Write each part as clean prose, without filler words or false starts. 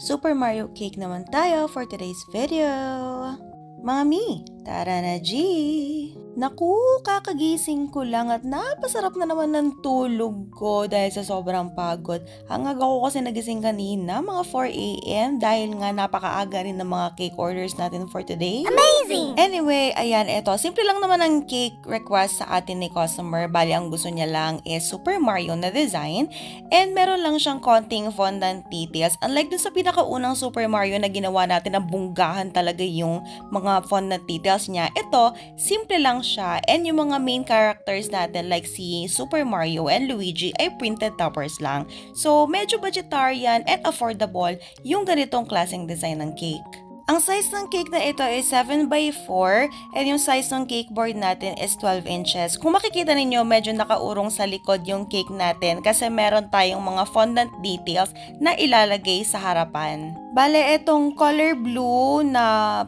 Super Mario cake naman tayo for today's video. Mami, tara na G! Naku, kakagising ko lang at napasarap na naman ng tulog ko dahil sa sobrang pagod. Hanggang ako kasi nagising kanina, mga 4 AM dahil nga napakaaga rin ng mga cake orders natin for today. Amazing! Anyway, ayan, eto. Simple lang naman ang cake request sa atin ni customer. Bali, ang gusto niya lang is Super Mario na design and meron lang siyang konting fondant details. Unlike dun sa pinakaunang Super Mario na ginawa natin na bunggahan talaga yung mga fondant details niya, ito, simple lang siya and yung mga main characters natin like si Super Mario and Luigi ay printed toppers lang. So, medyo budgetarian and affordable yung ganitong klaseng design ng cake. Ang size ng cake na ito is 7x4 and yung size ng cake board natin is 12 inches. Kung makikita ninyo, medyo nakaurong sa likod yung cake natin kasi meron tayong mga fondant details na ilalagay sa harapan. Bale, itong color blue na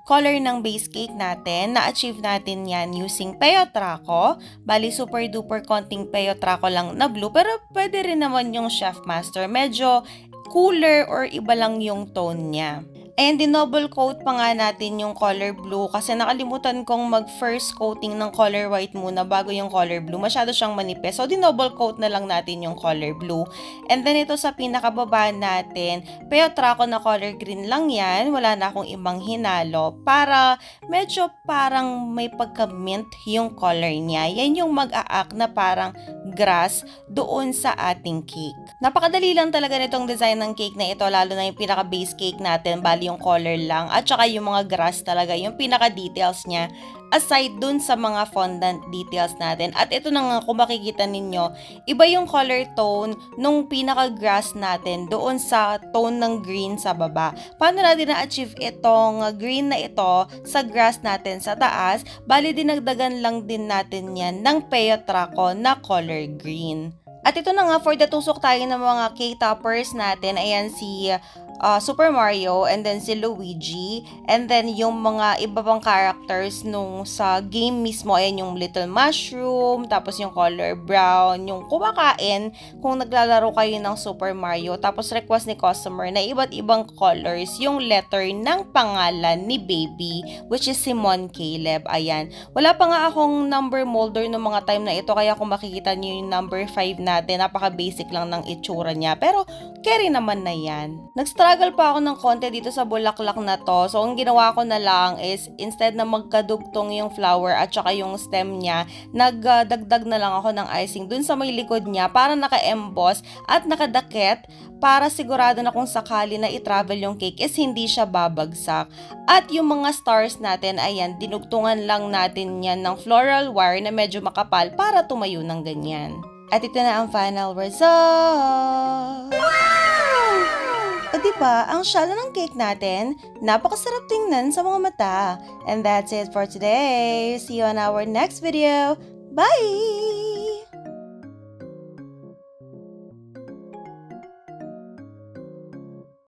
color ng base cake natin, na-achieve natin yan using Peyotraco. Bali, super duper konting Peyotraco lang na blue, pero pwede rin naman yung Chef Master. Medyo cooler or iba lang yung tone niya. And dinoble coat pa nga natin yung color blue kasi nakalimutan kong mag-first coating ng color white muna bago yung color blue. Masyado siyang manipis. So, dinoble coat na lang natin yung color blue. And then, ito sa pinakababa natin, Peyotraco na color green lang yan. Wala na akong ibang hinalo para medyo parang may pagka-mint yung color niya. Yan yung mag-a-act na parang grass doon sa ating cake. Napakadali lang talaga nitong design ng cake na ito, lalo na yung pinaka-base cake natin, bali yung color lang, at saka yung mga grass talaga, yung pinaka-details niya, aside dun sa mga fondant details natin. At ito na nga, kung makikita ninyo, iba yung color tone nung pinaka-grass natin doon sa tone ng green sa baba. Paano natin na-achieve itong green na ito sa grass natin sa taas? Bali, dinagdagan lang din natin yan ng Peyotraco na color green. At ito na nga, for the tusok tayo ng mga cake toppers natin, ayan si Super Mario and then si Luigi and then yung mga iba pang characters nung sa game mismo, ayan yung Little Mushroom, tapos yung color brown, yung kumakain kung naglalaro kayo ng Super Mario, tapos request ni customer na iba't ibang colors yung letter ng pangalan ni baby, which is Simon Caleb. Ayan, wala pa nga akong number molder ng mga time na ito, kaya kung makikita nyo yung number 5 natin, napaka basic lang ng itsura niya, pero carry naman na yan. Nag-struggle pa ako ng konti dito sa bulaklak na to. So, ang ginawa ko na lang is, instead na magkadugtong yung flower at saka yung stem niya, nagdagdag na lang ako ng icing dun sa may likod niya para naka-emboss at nakadakit para sigurado na kung sakali na i-travel yung cake is hindi siya babagsak. At yung mga stars natin, ayan, dinugtungan lang natin yan ng floral wire na medyo makapal para tumayo ng ganyan. At ito na ang final result! O diba, ang shala ng cake natin, napakasarap tingnan sa mga mata. And that's it for today. See you on our next video. Bye!